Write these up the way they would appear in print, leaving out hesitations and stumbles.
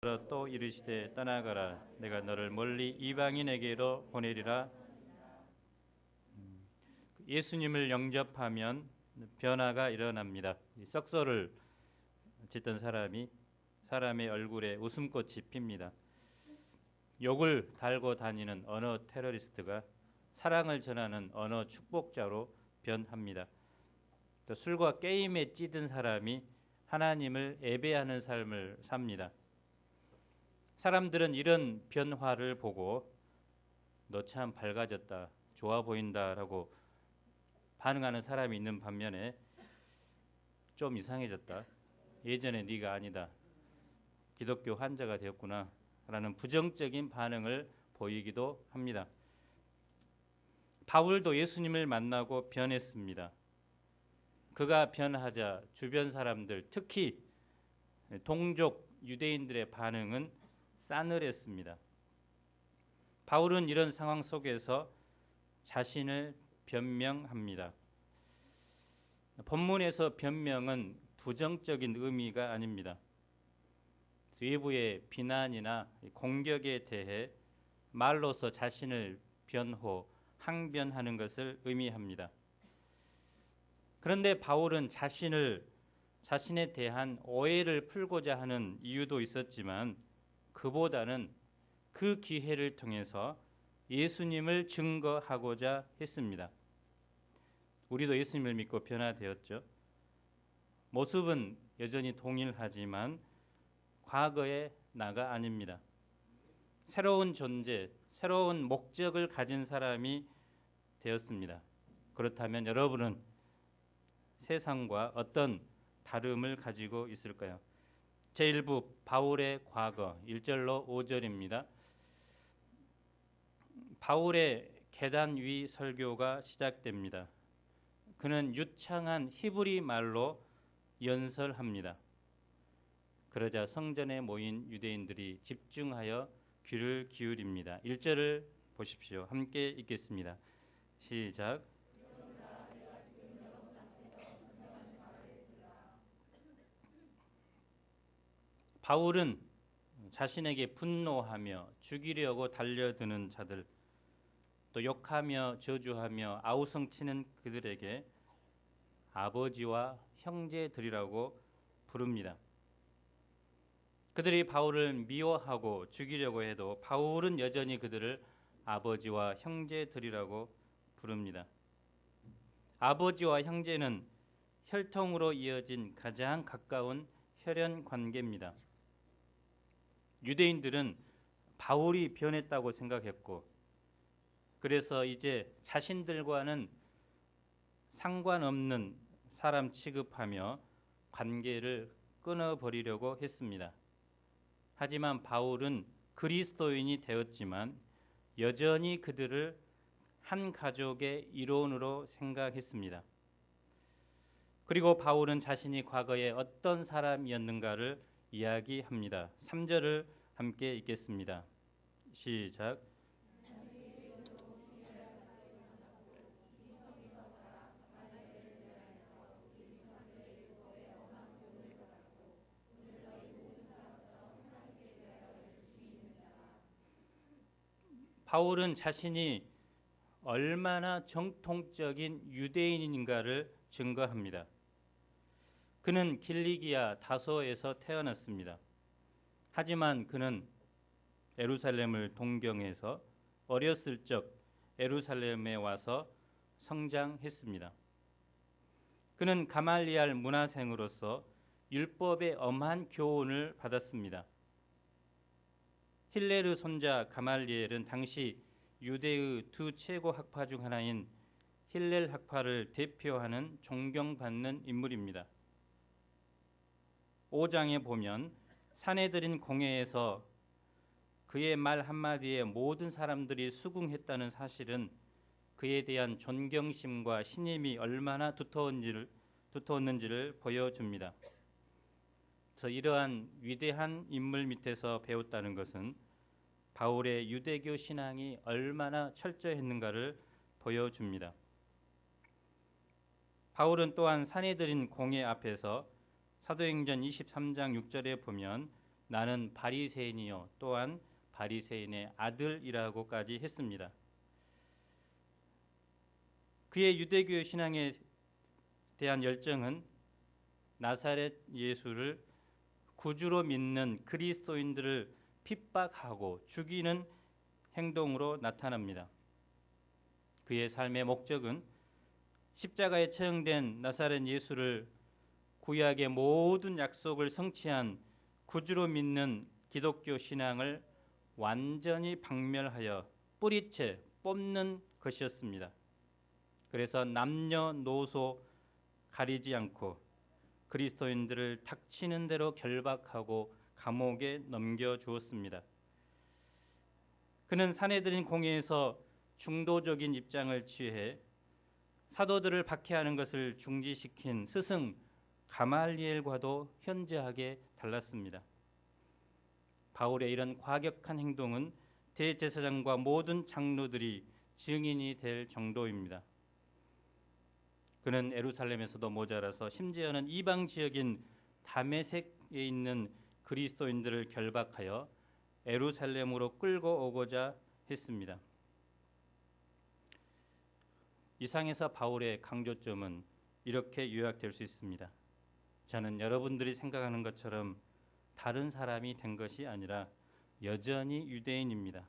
또 이르시되 떠나가라 내가 너를 멀리 이방인에게로 보내리라. 예수님을 영접하면 변화가 일어납니다. 썩소를 짓던 사람의 얼굴에 웃음꽃이 핍니다. 욕을 달고 다니는 언어 테러리스트가 사랑을 전하는 언어 축복자로 변합니다. 또 술과 게임에 찌든 사람이 하나님을 예배하는 삶을 삽니다. 사람들은 이런 변화를 보고 너 참 밝아졌다, 좋아 보인다라고 반응하는 사람이 있는 반면에 좀 이상해졌다, 예전에 네가 아니다, 기독교 환자가 되었구나 라는 부정적인 반응을 보이기도 합니다. 바울도 예수님을 만나고 변했습니다. 그가 변하자 주변 사람들, 특히 동족 유대인들의 반응은 싸늘했습니다. 바울은 이런 상황 속에서 자신을 변명합니다. 본문에서 변명은 부정적인 의미가 아닙니다. 외부의 비난이나 공격에 대해 말로서 자신을 항변하는 것을 의미합니다. 그런데 바울은 자신에 대한 오해를 풀고자 하는 이유도 있었지만 그보다는 그 기회를 통해서 예수님을 증거하고자 했습니다. 우리도 예수님을 믿고 변화되었죠. 모습은 여전히 동일하지만 과거의 나가 아닙니다. 새로운 존재, 새로운 목적을 가진 사람이 되었습니다. 그렇다면 여러분은 세상과 어떤 다름을 가지고 있을까요? 제1부 바울의 과거 1절로 5절입니다. 바울의 계단 위 설교가 시작됩니다. 그는 유창한 히브리 말로 연설합니다. 그러자 성전에 모인 유대인들이 집중하여 귀를 기울입니다. 1절을 보십시오. 함께 읽겠습니다. 시작. 바울은 자신에게 분노하며 죽이려고 달려드는 자들, 또 욕하며 저주하며 아우성치는 그들에게 아버지와 형제들이라고 부릅니다. 그들이 바울을 미워하고 죽이려고 해도 바울은 여전히 그들을 아버지와 형제들이라고 부릅니다. 아버지와 형제는 혈통으로 이어진 가장 가까운 혈연 관계입니다. 유대인들은 바울이 변했다고 생각했고, 그래서 이제 자신들과는 상관없는 사람 취급하며 관계를 끊어버리려고 했습니다. 하지만 바울은 그리스도인이 되었지만 여전히 그들을 한 가족의 일원으로 생각했습니다. 그리고 바울은 자신이 과거에 어떤 사람이었는가를 이야기합니다. 3절을 함께 읽겠습니다. 시작. 바울은 자신이 얼마나 정통적인 유대인인가를 증거합니다. 그는 길리기아 다소에서 태어났습니다. 하지만 그는 예루살렘을 동경해서 어렸을 적 예루살렘에 와서 성장했습니다. 그는 가말리알 문화생으로서 율법의 엄한 교훈을 받았습니다. 힐레르 손자 가말리엘은 당시 유대의 두 최고 학파 중 하나인 힐렐 학파를 대표하는 존경받는 인물입니다. 5장에 보면 사내들인 공회에서 그의 말 한마디에 모든 사람들이 수긍했다는 사실은 그에 대한 존경심과 신임이 얼마나 두터웠는지를 보여줍니다. 그래서 이러한 위대한 인물 밑에서 배웠다는 것은 바울의 유대교 신앙이 얼마나 철저했는가를 보여줍니다. 바울은 또한 사내들인 공회 앞에서 사도행전 23장 6절에 보면 나는 바리새인이요 또한 바리새인의 아들이라고까지 했습니다. 그의 유대교 신앙에 대한 열정은 나사렛 예수를 구주로 믿는 그리스도인들을 핍박하고 죽이는 행동으로 나타납니다. 그의 삶의 목적은 십자가에 처형된 나사렛 예수를 구약의 모든 약속을 성취한 구주로 믿는 기독교 신앙을 완전히 박멸하여 뿌리채 뽑는 것이었습니다. 그래서 남녀노소 가리지 않고 그리스도인들을 닥치는 대로 결박하고 감옥에 넘겨주었습니다. 그는 사내들인 공회에서 중도적인 입장을 취해 사도들을 박해하는 것을 중지시킨 스승 가말리엘과도 현저하게 달랐습니다. 바울의 이런 과격한 행동은 대제사장과 모든 장로들이 증인이 될 정도입니다. 그는 예루살렘에서도 모자라서 심지어는 이방 지역인 다메섹에 있는 그리스도인들을 결박하여 예루살렘으로 끌고 오고자 했습니다. 이상에서 바울의 강조점은 이렇게 요약될 수 있습니다. 저는 여러분들이 생각하는 것처럼 다른 사람이 된 것이 아니라 여전히 유대인입니다.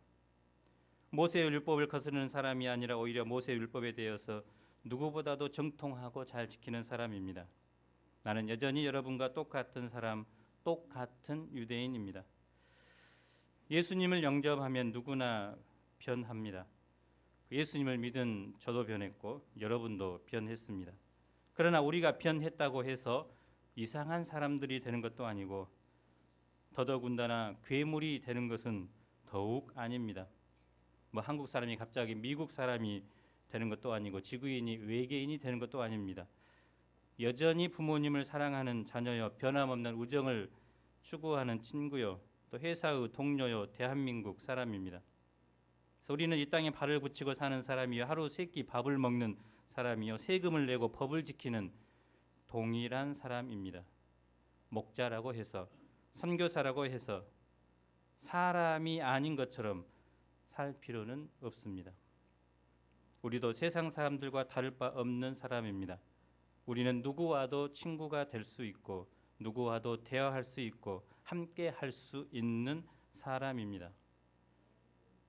모세의 율법을 거스르는 사람이 아니라 오히려 모세의 율법에 대해서 누구보다도 정통하고 잘 지키는 사람입니다. 나는 여전히 여러분과 똑같은 사람, 똑같은 유대인입니다. 예수님을 영접하면 누구나 변합니다. 예수님을 믿은 저도 변했고 여러분도 변했습니다. 그러나 우리가 변했다고 해서 이상한 사람들이 되는 것도 아니고 더더군다나 괴물이 되는 것은 더욱 아닙니다. 한국 사람이 갑자기 미국 사람이 되는 것도 아니고 지구인이 외계인이 되는 것도 아닙니다. 여전히 부모님을 사랑하는 자녀여, 변함없는 우정을 추구하는 친구요, 또 회사의 동료요, 대한민국 사람입니다. 그래서 우리는 이 땅에 발을 붙이고 사는 사람이요, 하루 세 끼 밥을 먹는 사람이요, 세금을 내고 법을 지키는 동일한 사람입니다. 목자라고 해서, 선교사라고 해서 사람이 아닌 것처럼 살 필요는 없습니다. 우리도 세상 사람들과 다를 바 없는 사람입니다. 우리는 누구와도 친구가 될 수 있고 누구와도 대화할 수 있고 함께 할 수 있는 사람입니다.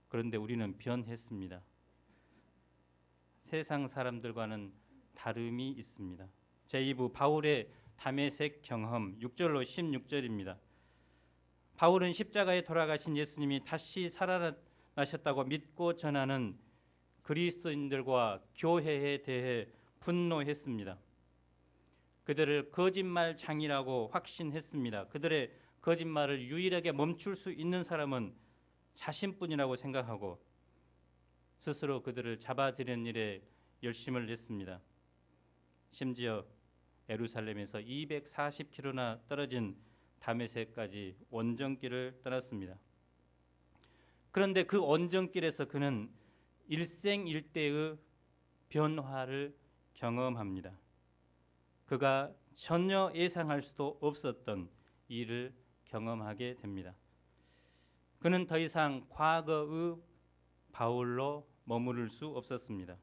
그런데 우리는 변했습니다. 세상 사람들과는 다름이 있습니다. 제2부 바울의 다메섹 경험 6절로 16절입니다. 바울은 십자가에 돌아가신 예수님이 다시 살아나셨다고 믿고 전하는 그리스도인들과 교회에 대해 분노했습니다. 그들을 거짓말장이라고 확신했습니다. 그들의 거짓말을 유일하게 멈출 수 있는 사람은 자신뿐이라고 생각하고 스스로 그들을 잡아들이는 일에 열심을 냈습니다. 심지어 예루살렘에서 240km나 떨어진 다메섹까지 원정길을 떠났습니다. 그런데 그 원정길에서 그는 일생일대의 변화를 경험합니다. 그가 전혀 예상할 수도 없었던 일을 경험하게 됩니다. 그는 더 이상 과거의 바울로 머무를 수 없었습니다.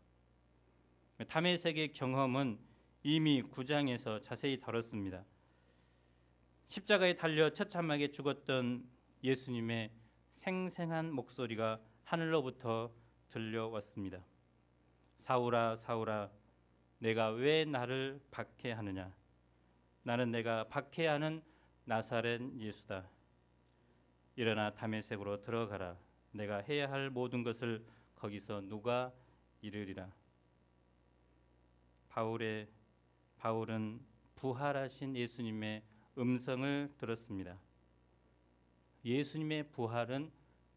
다메섹의 경험은 이미 9장에서 자세히 다뤘습니다. 십자가에 달려 처참하게 죽었던 예수님의 생생한 목소리가 하늘로부터 들려왔습니다. 사울아 사울아 내가 왜 나를 박해하느냐? 나는 내가 박해하는 나사렛 예수다. 일어나 다메섹으로 들어가라. 내가 해야 할 모든 것을 거기서 누가 이르리라. 바울은 부활하신 예수님의 음성을 들었습니다. 예수님의 부활은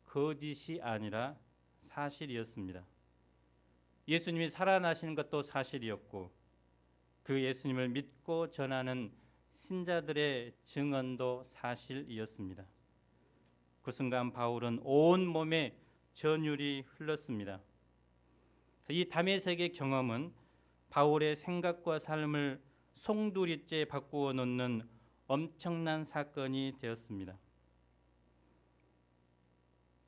거짓이 아니라 사실이었습니다. 예수님이 살아나시는 것도 사실이었고 그 예수님을 믿고 전하는 신자들의 증언도 사실이었습니다. 그 순간 바울은 온 몸에 전율이 흘렀습니다. 이 다메섹의 경험은 바울의 생각과 삶을 송두리째 바꾸어 놓는 엄청난 사건이 되었습니다.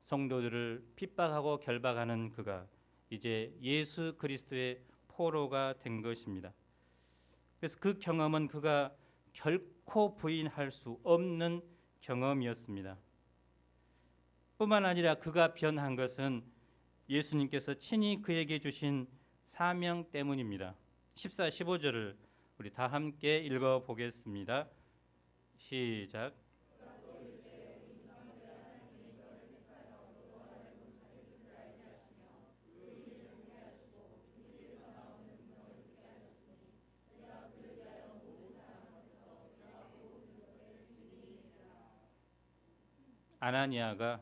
성도들을 핍박하고 결박하는 그가 이제 예수 그리스도의 포로가 된 것입니다. 그래서 그 경험은 그가 결코 부인할 수 없는 경험이었습니다. 뿐만 아니라 그가 변한 것은 예수님께서 친히 그에게 주신 사명 때문입니다. 14, 15절을 우리 다 함께 읽어보겠습니다. 시작. 아나니아가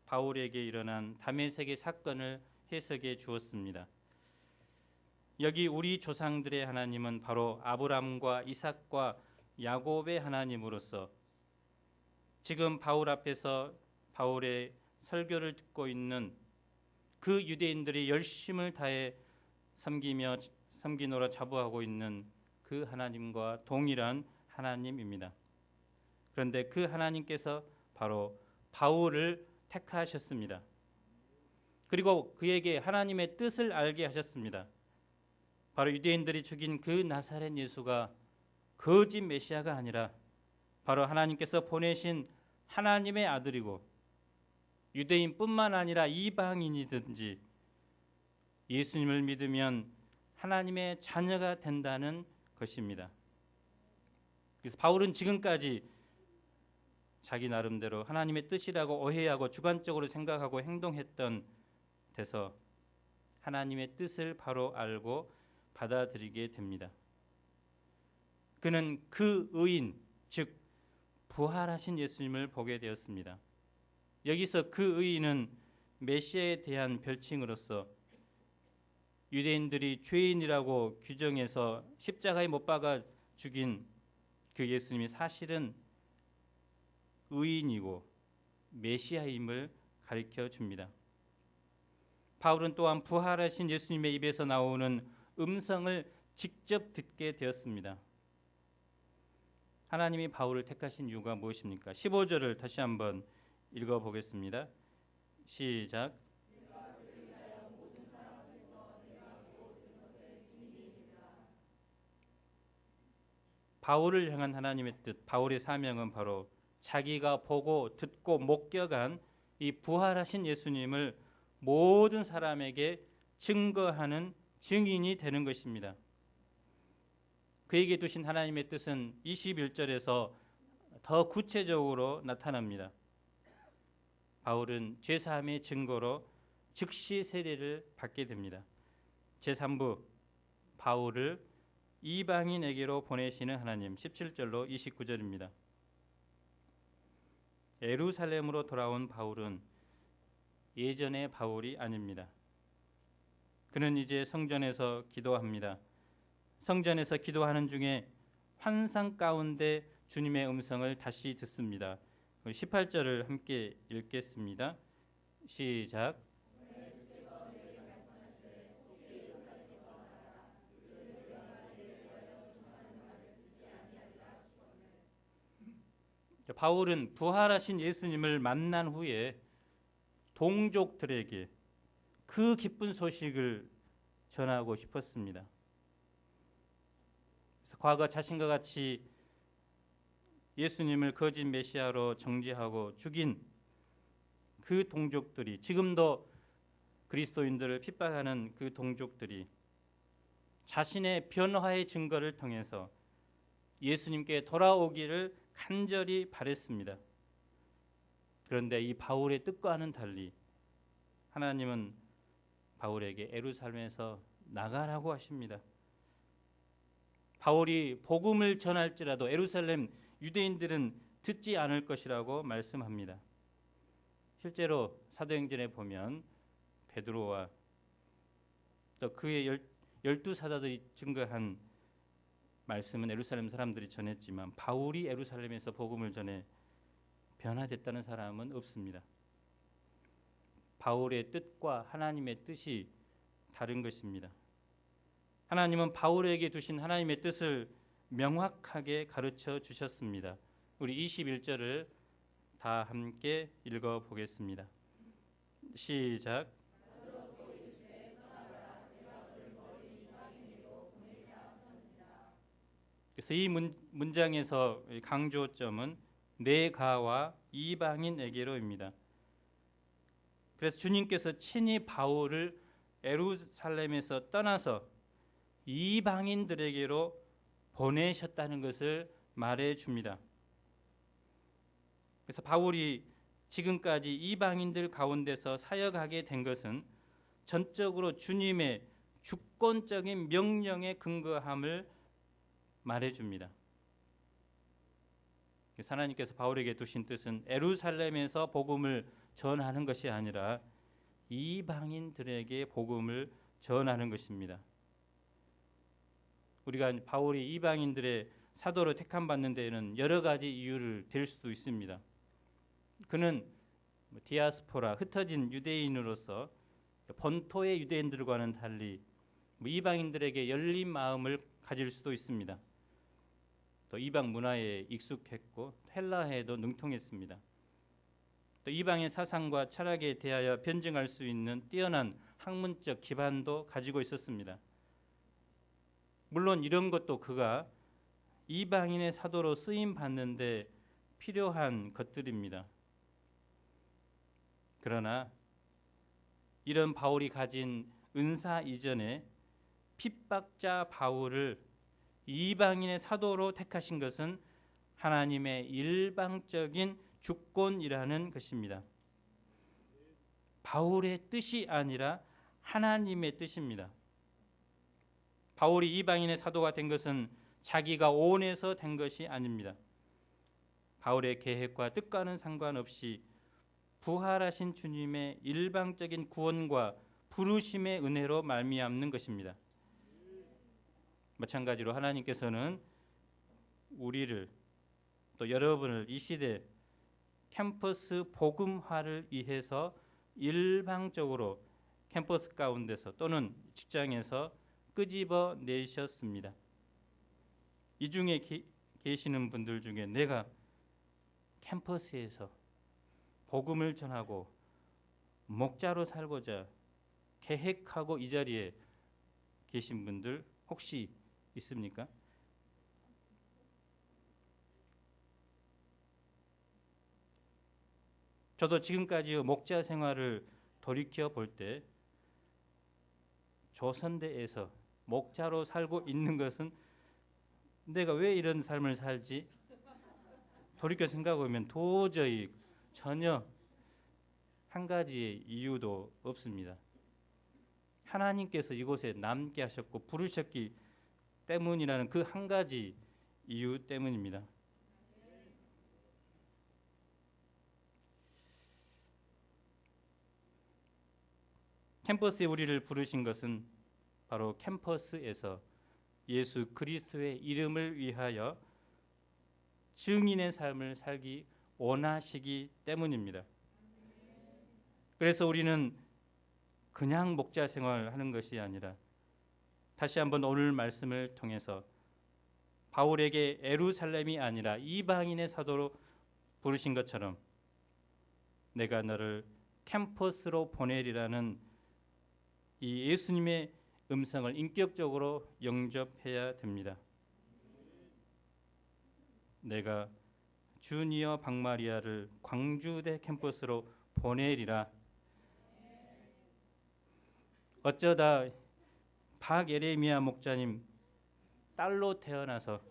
바울에게 일어난 다메섹의 사건을 해석해 주었습니다. 여기 우리 조상들의 하나님은 바로 아브람과 이삭과 야곱의 하나님으로서 지금 바울 앞에서 바울의 설교를 듣고 있는 그 유대인들이 열심을 다해 섬기노라 자부하고 있는 그 하나님과 동일한 하나님입니다. 그런데 그 하나님께서 바로 바울을 택하셨습니다. 그리고 그에게 하나님의 뜻을 알게 하셨습니다. 바로 유대인들이 죽인 그 나사렛 예수가 거짓 메시아가 아니라 바로 하나님께서 보내신 하나님의 아들이고 유대인뿐만 아니라 이방인이든지 예수님을 믿으면 하나님의 자녀가 된다는 것입니다. 그래서 바울은 지금까지 자기 나름대로 하나님의 뜻이라고 오해하고 주관적으로 생각하고 행동했던 데서 하나님의 뜻을 바로 알고 받아들이게 됩니다. 그는 그 의인, 즉 부활하신 예수님을 보게 되었습니다. 여기서 그 의인은 메시아에 대한 별칭으로서 유대인들이 죄인이라고 규정해서 십자가에 못 박아 죽인 그 예수님이 사실은 의인이고 메시아임을 가르쳐 줍니다. 바울은 또한 부활하신 예수님의 입에서 나오는 음성을 직접 듣게 되었습니다. 하나님이 바울을 택하신 이유가 무엇입니까? 15절을 다시 한번 읽어보겠습니다. 시작. 바울을 향한 하나님의 뜻, 바울의 사명은 바로 자기가 보고 듣고 목격한 이 부활하신 예수님을 모든 사람에게 증거하는 증인이 되는 것입니다. 그에게 두신 하나님의 뜻은 21절에서 더 구체적으로 나타납니다. 바울은 죄사함의 증거로 즉시 세례를 받게 됩니다. 제3부 바울을 이방인에게로 보내시는 하나님 17절로 29절입니다. 예루살렘으로 돌아온 바울은 예전의 바울이 아닙니다. 그는 이제 성전에서 기도합니다. 성전에서 기도하는 중에 환상 가운데 주님의 음성을 다시 듣습니다. 18절을 함께 읽겠습니다. 시작. 바울은 부활하신 예수님을 만난 후에 동족들에게 그 기쁜 소식을 전하고 싶었습니다. 그래서 과거 자신과 같이 예수님을 거짓 메시아로 정죄하고 죽인 그 동족들이, 지금도 그리스도인들을 핍박하는 그 동족들이 자신의 변화의 증거를 통해서 예수님께 돌아오기를 간절히 바랬습니다. 그런데 이 바울의 뜻과는 달리 하나님은 바울에게 예루살렘에서 나가라고 하십니다. 바울이 복음을 전할지라도 예루살렘 유대인들은 듣지 않을 것이라고 말씀합니다. 실제로 사도행전에 보면 베드로와 또 그의 12사도들이 증거한 말씀은 예루살렘 사람들이 전했지만 바울이 예루살렘에서 복음을 전해 변화됐다는 사람은 없습니다. 바울의 뜻과 하나님의 뜻이 다른 것입니다. 하나님은 바울에게 두신 하나님의 뜻을 명확하게 가르쳐 주셨습니다. 우리 21절을 다 다 함께 읽어보겠습니다. 시작. 그래서 이 문장에서 강조점은 내가와 이방인에게로입니다. 그래서 주님께서 친히 바울을 예루살렘에서 떠나서 이방인들에게로 보내셨다는 것을 말해 줍니다. 그래서 바울이 지금까지 이방인들 가운데서 사역하게 된 것은 전적으로 주님의 주권적인 명령에 근거함을 말해 줍니다. 하나님께서 바울에게 두신 뜻은 예루살렘에서 복음을 전하는 것이 아니라 이방인들에게 복음을 전하는 것입니다. 우리가 바울이 이방인들의 사도로 택함받는 데에는 여러 가지 이유를 댈 수도 있습니다. 그는 디아스포라, 흩어진 유대인으로서 본토의 유대인들과는 달리 이방인들에게 열린 마음을 가질 수도 있습니다. 또 이방 문화에 익숙했고 헬라해도 능통했습니다. 또 이방의 사상과 철학에 대하여 변증할 수 있는 뛰어난 학문적 기반도 가지고 있었습니다. 물론 이런 것도 그가 이방인의 사도로 쓰임 받는데 필요한 것들입니다. 그러나 이런 바울이 가진 은사 이전에 핍박자 바울을 이방인의 사도로 택하신 것은 하나님의 일방적인 주권이라는 것입니다. 바울의 뜻이 아니라 하나님의 뜻입니다. 바울이 이방인의 사도가 된 것은 자기가 원해서 된 것이 아닙니다. 바울의 계획과 뜻과는 상관없이 부활하신 주님의 일방적인 구원과 부르심의 은혜로 말미암는 것입니다. 마찬가지로 하나님께서는 우리를 또 여러분을 이 시대 캠퍼스 복음화를 위해서 일방적으로 캠퍼스 가운데서 또는 직장에서 끄집어 내셨습니다. 이 중에 계시는 분들 중에 내가 캠퍼스에서 복음을 전하고 목자로 살고자 계획하고 이 자리에 계신 분들 혹시 있습니까? 저도 지금까지 목자 생활을 돌이켜 볼 때 조선대에서 목자로 살고 있는 것은 내가 왜 이런 삶을 살지? 돌이켜 생각해보면 도저히 전혀 한 가지의 이유도 없습니다. 하나님께서 이곳에 남게 하셨고 부르셨기 때문이라는 그 한 가지 이유 때문입니다. 캠퍼스에 우리를 부르신 것은 바로 캠퍼스에서 예수 그리스도의 이름을 위하여 증인의 삶을 살기 원하시기 때문입니다. 그래서 우리는 그냥 목자 생활하는 것이 아니라 다시 한번 오늘 말씀을 통해서 바울에게 예루살렘이 아니라 이방인의 사도로 부르신 것처럼 내가 너를 캠퍼스로 보내리라는 이 예수님의 음성을 인격적으로 영접해야 됩니다. 내가 주니어 박마리아를 광주대 캠퍼스로 보내리라. 어쩌다 박예레미야 목자님 딸로 태어나서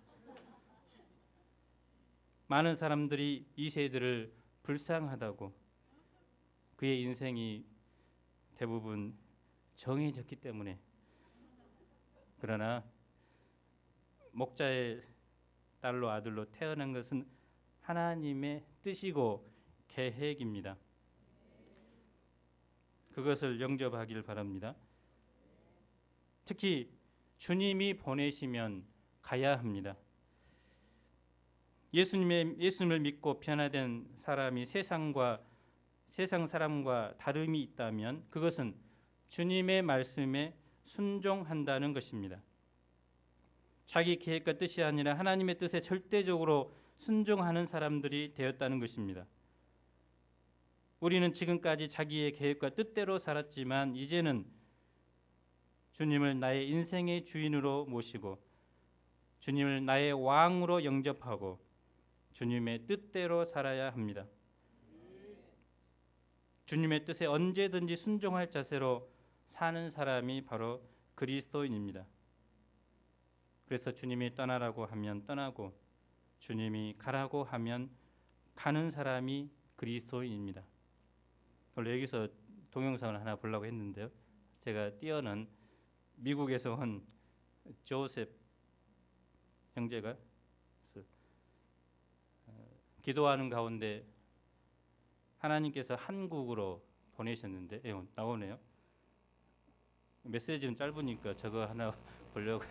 많은 사람들이 이 세대를 불쌍하다고 그의 인생이 대부분 정해졌기 때문에 그러나 목자의 딸로 아들로 태어난 것은 하나님의 뜻이고 계획입니다. 그것을 영접하길 바랍니다. 특히 주님이 보내시면 가야 합니다. 예수님을 믿고 변화된 사람이 세상 사람과 다름이 있다면 그것은 주님의 말씀에 순종한다는 것입니다. 자기 계획과 뜻이 아니라 하나님의 뜻에 절대적으로 순종하는 사람들이 되었다는 것입니다. 우리는 지금까지 자기의 계획과 뜻대로 살았지만 이제는 주님을 나의 인생의 주인으로 모시고 주님을 나의 왕으로 영접하고 주님의 뜻대로 살아야 합니다. 주님의 뜻에 언제든지 순종할 자세로 사는 사람이 바로 그리스도인입니다. 그래서 주님이 떠나라고 하면 떠나고 주님이 가라고 하면 가는 사람이 그리스도인입니다. 원래 여기서 동영상을 하나 보려고 했는데요. 제가 띄어는 미국에서 온 조셉 형제가 기도하는 가운데 하나님께서 한국으로 보내셨는데 나오네요. 메시지는 짧으니까 저거 하나 보려고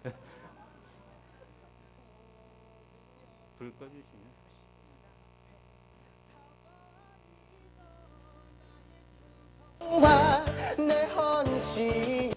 불 꺼주시면. 내 헌신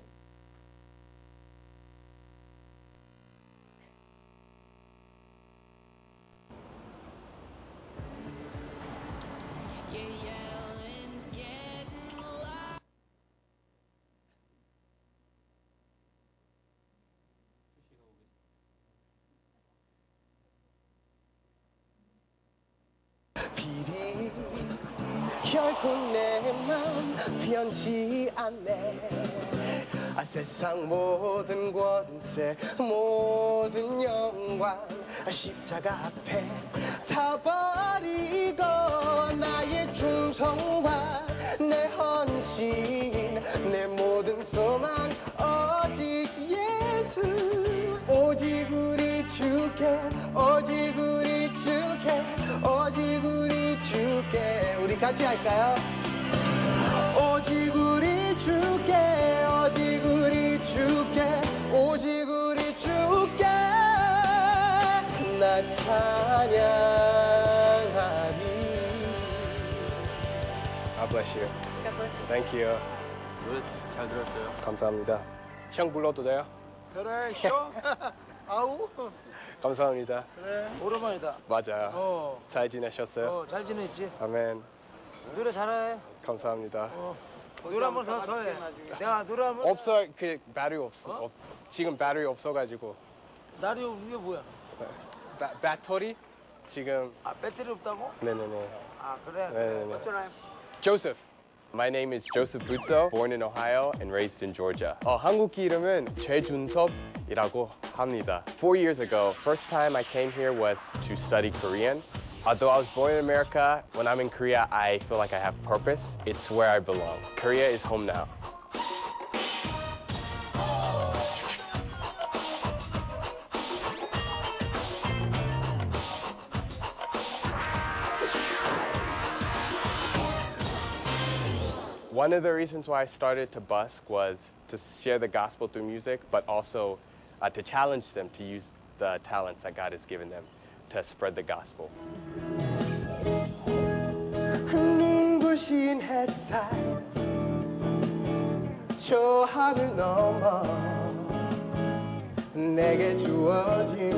비리 결코 내 맘 변치 않네. 세상 모든 권세 모든 영광 십자가 앞에 다 버리고 나의 충성과 내 헌신 내 모든 소망 오직 예수 오직 우리 주께 오직 우리 주께 오직 우리 주께 우리 같이 할까요? 오직 우리 주께 오직 우리 주께 오직 우리 주께 난 찬양하리. God bless you. God bless you. Thank you. 노래 잘 들었어요. 감사합니다. 형 불러도 돼요? 그래, 형. 아우. 감사합니다. 그래. 오랜만이다. 맞아요. 잘 지내셨어요? 잘 지냈지? 아멘. 노래 잘해. 감사합니다. 노래 한 번 더 해. 내가 노래 한 번. 없어 그 배터리 없어. 지금 배터리 없어가지고. 날이 이게 뭐야? 배터리 지금. 아, 배터리 없다고? 네네네. 아, 그래. 네네네. 어쩌나요? Joseph. My name is Joseph Butzo, born in Ohio and raised in Georgia. 한국 이름은 최준섭이라고 합니다. 4 years ago, first time I came here was to study Korean. Although I was born in America, when I'm in Korea, I feel like I have purpose. It's where I belong. Korea is home now. One of the reasons why I started to busk was to share the gospel through music, but also to challenge them to use the talents that God has given them to spread the gospel. 눈부신 햇살 저 하늘 넘어 내게 주어진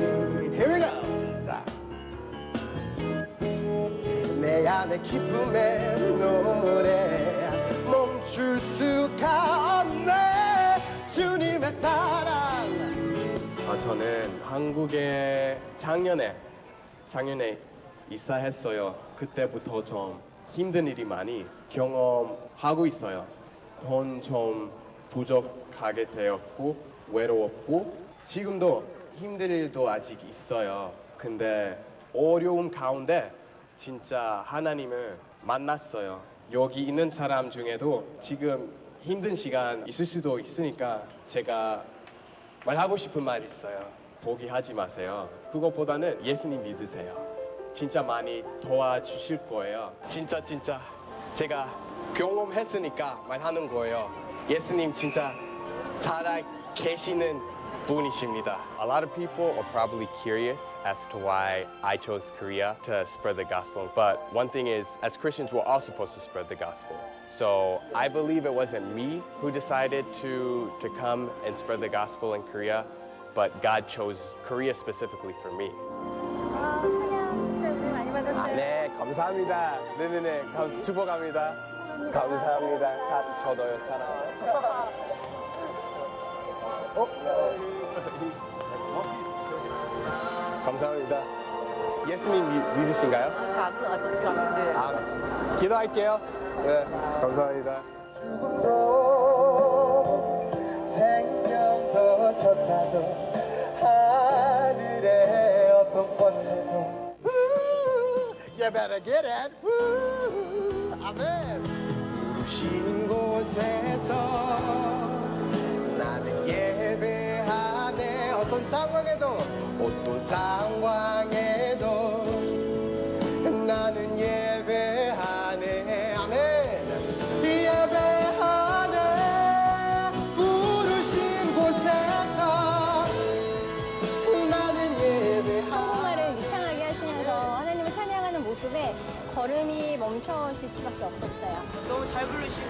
Here we go! 자. 내 안에 기쁨의 노래 멈출 수가 없네 주님의 사랑. 저는 한국에 작년에 이사했어요. 그때부터 좀 힘든 일이 많이 경험하고 있어요. 돈 좀 부족하게 되었고 외로웠고 지금도 힘든 일도 아직 있어요. 근데 어려움 가운데 진짜 하나님을 만났어요. 여기 있는 사람 중에도 지금 힘든 시간 있을 수도 있으니까 제가 말하고 싶은 말 있어요. 포기하지 마세요. 그것보다는 예수님 믿으세요. 진짜 많이 도와주실 거예요. 진짜 제가 경험했으니까 말하는 거예요. 예수님 진짜 살아 계시는 분이십니다. A lot of people are probably curious as to why I chose Korea to spread the gospel. But one thing is, as Christians, we're all supposed to spread the gospel. So I believe it wasn't me who decided to come and spread the gospel in Korea, but God chose Korea specifically for me. 찬양 진짜 은혜 많이 받았어요. 네, 감사합니다. 감사합니다. 네네네. 축복합니다. 감사합니다. 저도요, 사랑. 감사합니다. 예수님 믿으신가요? 기도할게요. 네, 감사합니다. 죽음도 생명도 쳤다도 하늘의 어떤 곳에도 You better get it. 아멘. 부르신 곳에서 나는 예배하네. 어떤 상황에도 나는 예배하네. 아멘. 예배하네. 부르신 곳에서 나는 예배하네. 한국말을 유창하게 하시면서 하나님을 찬양하는 모습에 걸음이 멈춰질 수밖에 없었어요. 너무 잘 부르시고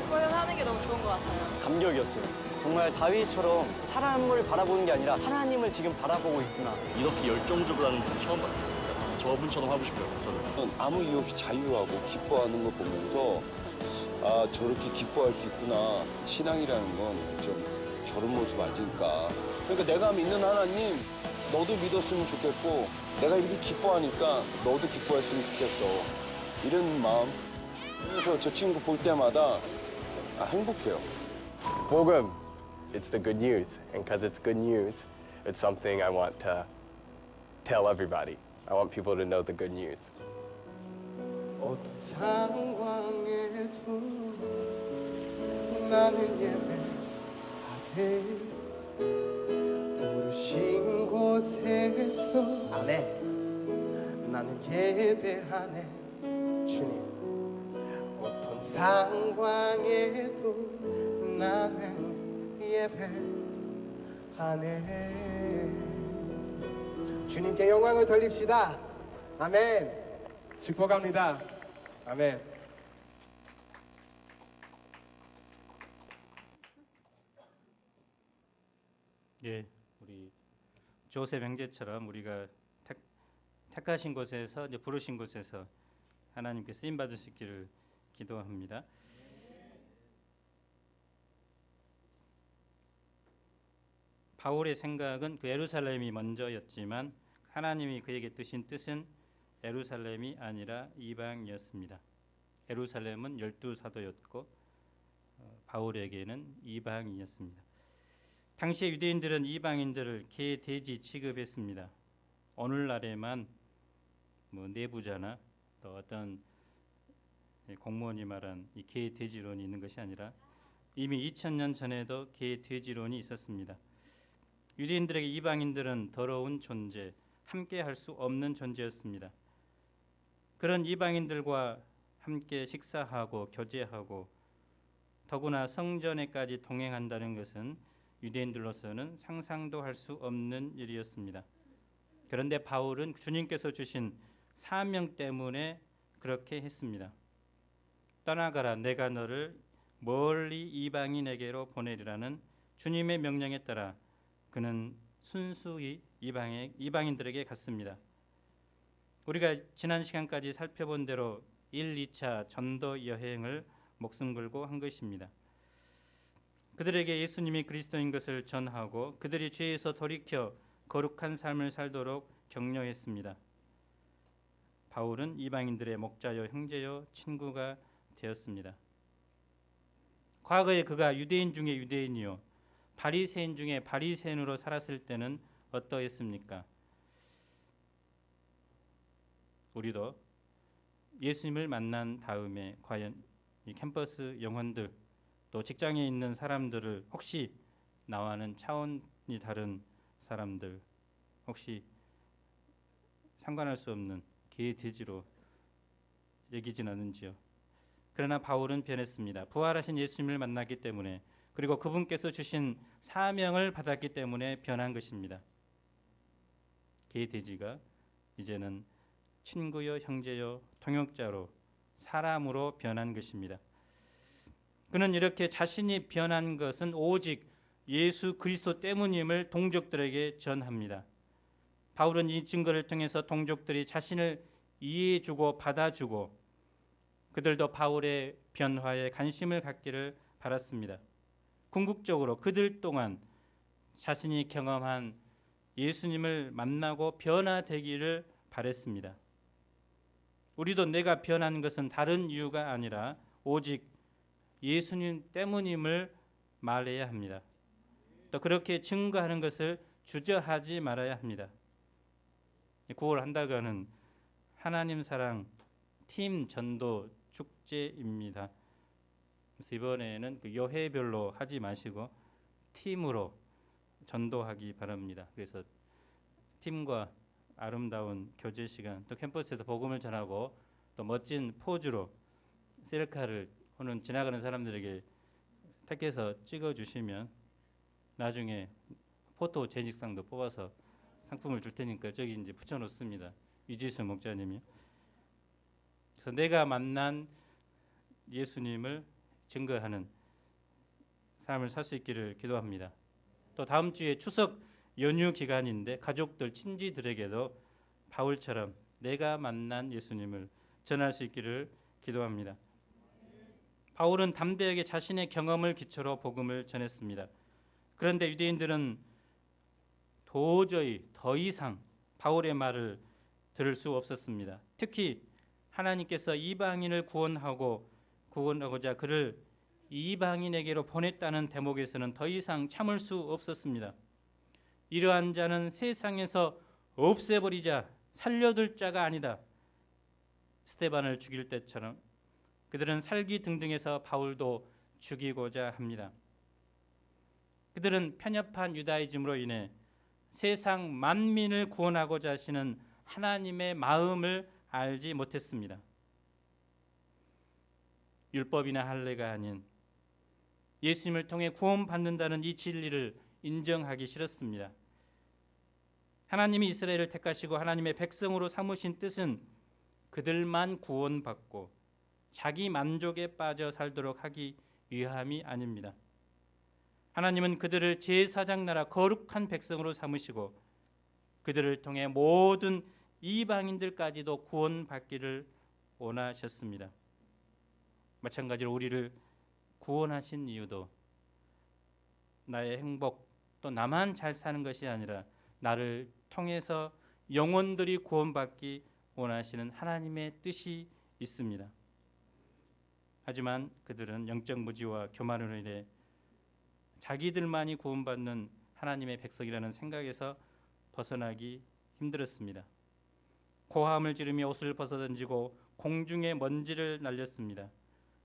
곳곳에서 하는 게 너무 좋은 것 같아요. 감격이었어요. 정말 다윗처럼 사람을 바라보는 게 아니라 하나님을 지금 바라보고 있구나. 이렇게 열정적으로 하는 분 처음 봤어요. 진짜. 저분처럼 하고 싶어요. 저는. 아무 이유 없이 자유하고 기뻐하는 거 보면서 아 저렇게 기뻐할 수 있구나. 신앙이라는 건 좀 저런 모습 아닐까. 그러니까 내가 믿는 하나님 너도 믿었으면 좋겠고 내가 이렇게 기뻐하니까 너도 기뻐했으면 좋겠어. 이런 마음. 그래서 저 친구 볼 때마다 행복해요. 복음, it's the good news. And because it's good news, it's something I want to tell everybody. I want people to know the good news. 어떤 상황에도 나는 예배하네. 부르신 곳에서 아멘. 나는 예배하네. 주님. 어떤 상황에도 나는 예배하네. 주님께 영광을 돌립시다. 아멘. 축복합니다. 아멘. 예, 우리 조셉 형제처럼 우리가 택하신 곳에서 이제 부르신 곳에서 하나님께 쓰임 받을 수 있기를 기도합니다. 바울의 생각은 그 예루살렘이 먼저였지만 하나님이 그에게 뜨신 뜻은 예루살렘이 아니라 이방이었습니다. 예루살렘은 12사도였고 바울에게는 이방이었습니다. 당시의 유대인들은 이방인들을 개, 돼지 취급했습니다. 오늘날에만 뭐 내부자나 또 어떤 공무원이 말한 이 개, 돼지론이 있는 것이 아니라 이미 2000년 전에도 개, 돼지론이 있었습니다. 유대인들에게 이방인들은 더러운 존재, 함께 할 수 없는 존재였습니다. 그런 이방인들과 함께 식사하고 교제하고 더구나 성전에까지 동행한다는 것은 유대인들로서는 상상도 할 수 없는 일이었습니다. 그런데 바울은 주님께서 주신 사명 때문에 그렇게 했습니다. 떠나가라, 내가 너를 멀리 이방인에게로 보내리라는 주님의 명령에 따라 그는 순수히 이방인들에게 갔습니다. 우리가 지난 시간까지 살펴본 대로 1, 2차 전도 여행을 목숨 걸고 한 것입니다. 그들에게 예수님이 그리스도인 것을 전하고 그들이 죄에서 돌이켜 거룩한 삶을 살도록 격려했습니다. 바울은 이방인들의 목자요 형제요 친구가 되었습니다. 과거에 그가 유대인 중에 유대인이요 바리새인 중에 바리새인으로 살았을 때는 어떠했습니까? 우리도 예수님을 만난 다음에 과연 이 캠퍼스 영혼들 또 직장에 있는 사람들을 혹시 나와는 차원이 다른 사람들 혹시 상관할 수 없는 개, 돼지로 여기진 않은지요? 그러나 바울은 변했습니다. 부활하신 예수님을 만났기 때문에 그리고 그분께서 주신 사명을 받았기 때문에 변한 것입니다. 개, 돼지가 이제는 친구요 형제요 동역자로 사람으로 변한 것입니다. 그는 이렇게 자신이 변한 것은 오직 예수 그리스도 때문임을 동족들에게 전합니다. 바울은 이 증거를 통해서 동족들이 자신을 이해해주고 받아주고 그들도 바울의 변화에 관심을 갖기를 바랐습니다. 궁극적으로 그들 동안 자신이 경험한 예수님을 만나고 변화되기를 바랬습니다. 우리도 내가 변한 것은 다른 이유가 아니라 오직 예수님 때문임을 말해야 합니다. 또 그렇게 증거하는 것을 주저하지 말아야 합니다. 9월 한 달간은 하나님 사랑 팀 전도 축제입니다. 그래서 이번에는 그 여회별로 하지 마시고 팀으로 전도하기 바랍니다. 그래서 팀과 아름다운 교제 시간, 또 캠퍼스에서 복음을 전하고 또 멋진 포즈로 셀카를 오늘 지나가는 사람들에게 택해서 찍어주시면 나중에 포토 재직상도 뽑아서 상품을 줄 테니까 저기 이제 붙여놓습니다. 유지수 목자님이. 그래서 내가 만난 예수님을 증거하는 삶을 살 수 있기를 기도합니다. 또 다음 주에 추석 연휴 기간인데 가족들, 친지들에게도 바울처럼 내가 만난 예수님을 전할 수 있기를 기도합니다. 바울은 담대하게 자신의 경험을 기초로 복음을 전했습니다. 그런데 유대인들은 도저히 더 이상 바울의 말을 들을 수 없었습니다. 특히 하나님께서 이방인을 구원하고자 그를 이방인에게로 보냈다는 대목에서는 더 이상 참을 수 없었습니다. 이러한 자는 세상에서 없애버리자, 살려둘 자가 아니다. 스데반을 죽일 때처럼 그들은 살기 등등해서 바울도 죽이고자 합니다. 그들은 편협한 유다이즘으로 인해 세상 만민을 구원하고자 하시는 하나님의 마음을 알지 못했습니다. 율법이나 할례가 아닌 예수님을 통해 구원받는다는 이 진리를 인정하기 싫었습니다. 하나님이 이스라엘을 택하시고 하나님의 백성으로 삼으신 뜻은 그들만 구원받고 자기 만족에 빠져 살도록 하기 위함이 아닙니다. 하나님은 그들을 제사장 나라 거룩한 백성으로 삼으시고 그들을 통해 모든 이방인들까지도 구원받기를 원하셨습니다. 마찬가지로 우리를 구원하신 이유도 나의 행복 또 나만 잘 사는 것이 아니라 나를 통해서 영혼들이 구원받기 원하시는 하나님의 뜻이 있습니다. 하지만 그들은 영적 무지와 교만으로 인해 자기들만이 구원받는 하나님의 백성이라는 생각에서 벗어나기 힘들었습니다. 고함을 지르며 옷을 벗어던지고 공중에 먼지를 날렸습니다.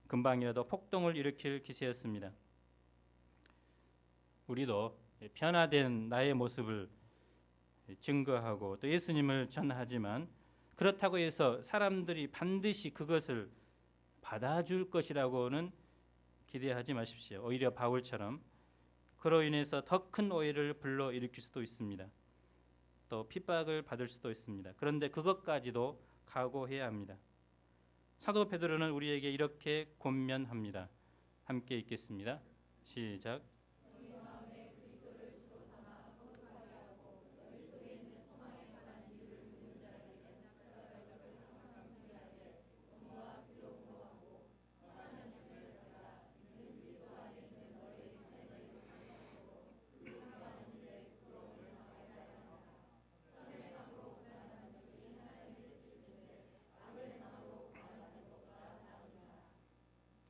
금방이라도 폭동을 일으킬 기세였습니다. 우리도 변화된 나의 모습을 증거하고 또 예수님을 전하지만 그렇다고 해서 사람들이 반드시 그것을 받아줄 것이라고는 기대하지 마십시오. 오히려 바울처럼 그로 인해서 더 큰 오해를 불러일으킬 수도 있습니다. 또 핍박을 받을 수도 있습니다. 그런데 그것까지도 각오해야 합니다. 사도 베드로는 우리에게 이렇게 권면합니다. 함께 읽겠습니다. 시작.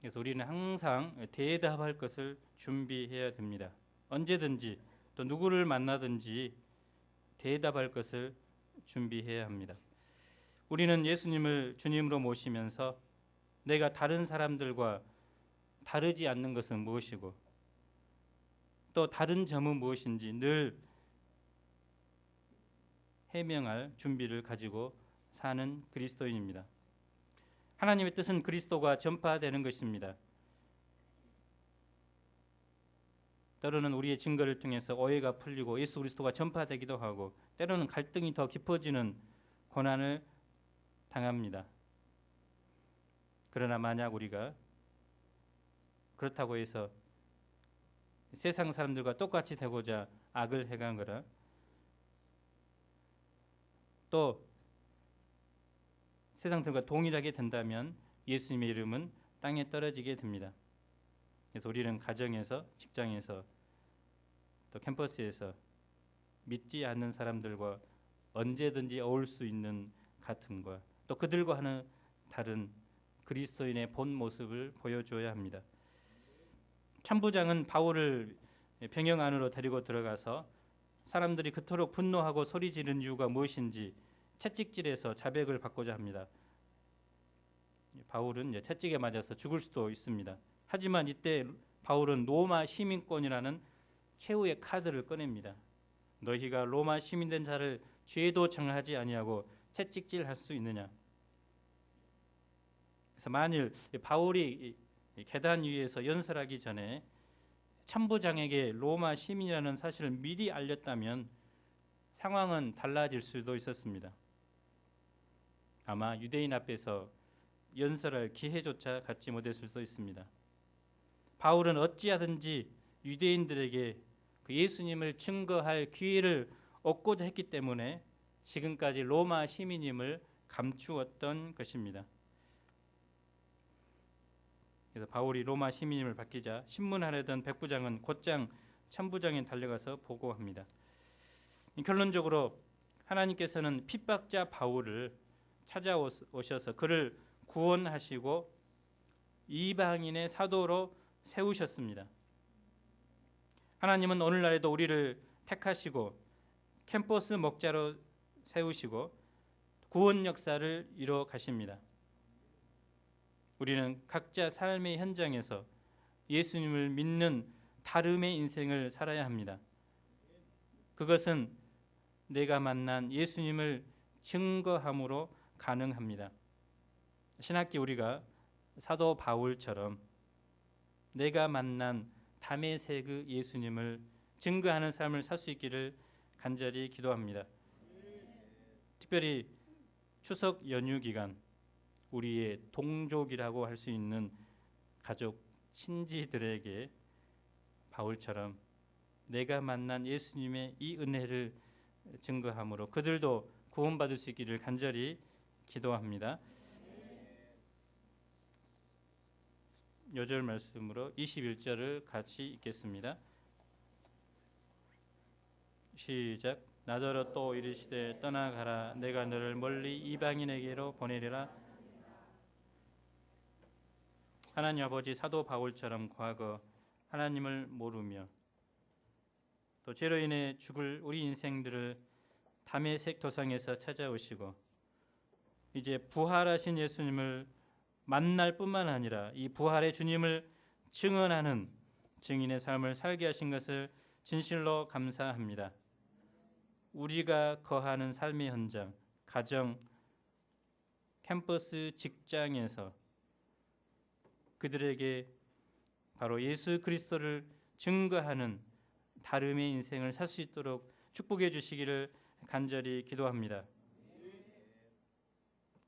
그래서 우리는 항상 대답할 것을 준비해야 됩니다. 언제든지 또 누구를 만나든지 대답할 것을 준비해야 합니다. 우리는 예수님을 주님으로 모시면서 내가 다른 사람들과 다르지 않는 것은 무엇이고 또 다른 점은 무엇인지 늘 해명할 준비를 가지고 사는 그리스도인입니다. 하나님의 뜻은 그리스도가 전파되는 것입니다. 때로는 우리의 증거를 통해서 오해가 풀리고 예수 그리스도가 전파되기도 하고 때로는 갈등이 더 깊어지는 고난을 당합니다. 그러나 만약 우리가 그렇다고 해서 세상 사람들과 똑같이 되고자 악을 행하거나 또 세상 사람과 동일하게 된다면 예수님의 이름은 땅에 떨어지게 됩니다. 그래서 우리는 가정에서, 직장에서, 또 캠퍼스에서 믿지 않는 사람들과 언제든지 어울 수 있는 같음과 또 그들과 하는 다른 그리스도인의 본 모습을 보여줘야 합니다. 참부장은 바울을 병영 안으로 데리고 들어가서 사람들이 그토록 분노하고 소리 지르는 이유가 무엇인지 채찍질해서 자백을 받고자 합니다. 바울은 채찍에 맞아서 죽을 수도 있습니다. 하지만 이때 바울은 로마 시민권이라는 최후의 카드를 꺼냅니다. 너희가 로마 시민된 자를 죄도 정하지 아니하고 채찍질할 수 있느냐. 그래서 만일 바울이 계단 위에서 연설하기 전에 참부장에게 로마 시민이라는 사실을 미리 알렸다면 상황은 달라질 수도 있었습니다. 아마 유대인 앞에서 연설할 기회조차 갖지 못했을 수도 있습니다. 바울은 어찌하든지 유대인들에게 그 예수님을 증거할 기회를 얻고자 했기 때문에 지금까지 로마 시민임을 감추었던 것입니다. 그래서 바울이 로마 시민임을 밝히자 신문하려던 백부장은 곧장 참부장에 달려가서 보고합니다. 결론적으로 하나님께서는 핍박자 바울을 찾아오셔서 그를 구원하시고 이방인의 사도로 세우셨습니다. 하나님은 오늘날에도 우리를 택하시고 캠퍼스 목자로 세우시고 구원 역사를 이뤄 가십니다. 우리는 각자 삶의 현장에서 예수님을 믿는 다름의 인생을 살아야 합니다. 그것은 내가 만난 예수님을 증거함으로 가능합니다. 신학기 우리가 사도 바울처럼 내가 만난 다메세그 예수님을 증거하는 삶을 살 수 있기를 간절히 기도합니다. 특별히 추석 연휴 기간 우리의 동족이라고 할 수 있는 가족, 친지들에게 바울처럼 내가 만난 예수님의 이 은혜를 증거함으로 그들도 구원받을 수 있기를 간절히 기도합니다. 요절 말씀으로 21절을 같이 읽겠습니다. 시작. 나더러 또 이르시되 떠나가라 내가 너를 멀리 이방인에게로 보내리라. 하나님 아버지, 사도 바울처럼 과거 하나님을 모르며 또 죄로 인해 죽을 우리 인생들을 다메섹 도상에서 찾아오시고 이제 부활하신 예수님을 만날 뿐만 아니라 이 부활의 주님을 증언하는 증인의 삶을 살게 하신 것을 진실로 감사합니다. 우리가 거하는 삶의 현장, 가정, 캠퍼스, 직장에서 그들에게 바로 예수 그리스도를 증거하는 다름의 인생을 살 수 있도록 축복해 주시기를 간절히 기도합니다.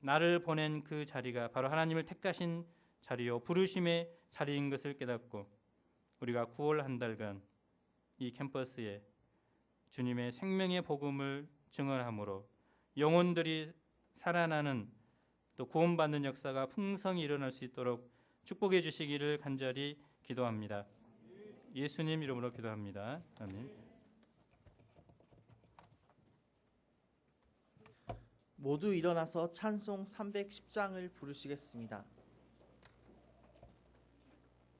나를 보낸 그 자리가 바로 하나님을 택하신 자리요 부르심의 자리인 것을 깨닫고 우리가 9월 한 달간 이 캠퍼스에 주님의 생명의 복음을 증언함으로 영혼들이 살아나는 또 구원받는 역사가 풍성히 일어날 수 있도록 축복해 주시기를 간절히 기도합니다. 예수님 이름으로 기도합니다. 아멘. 모두 일어나서 찬송 310장을 부르시겠습니다.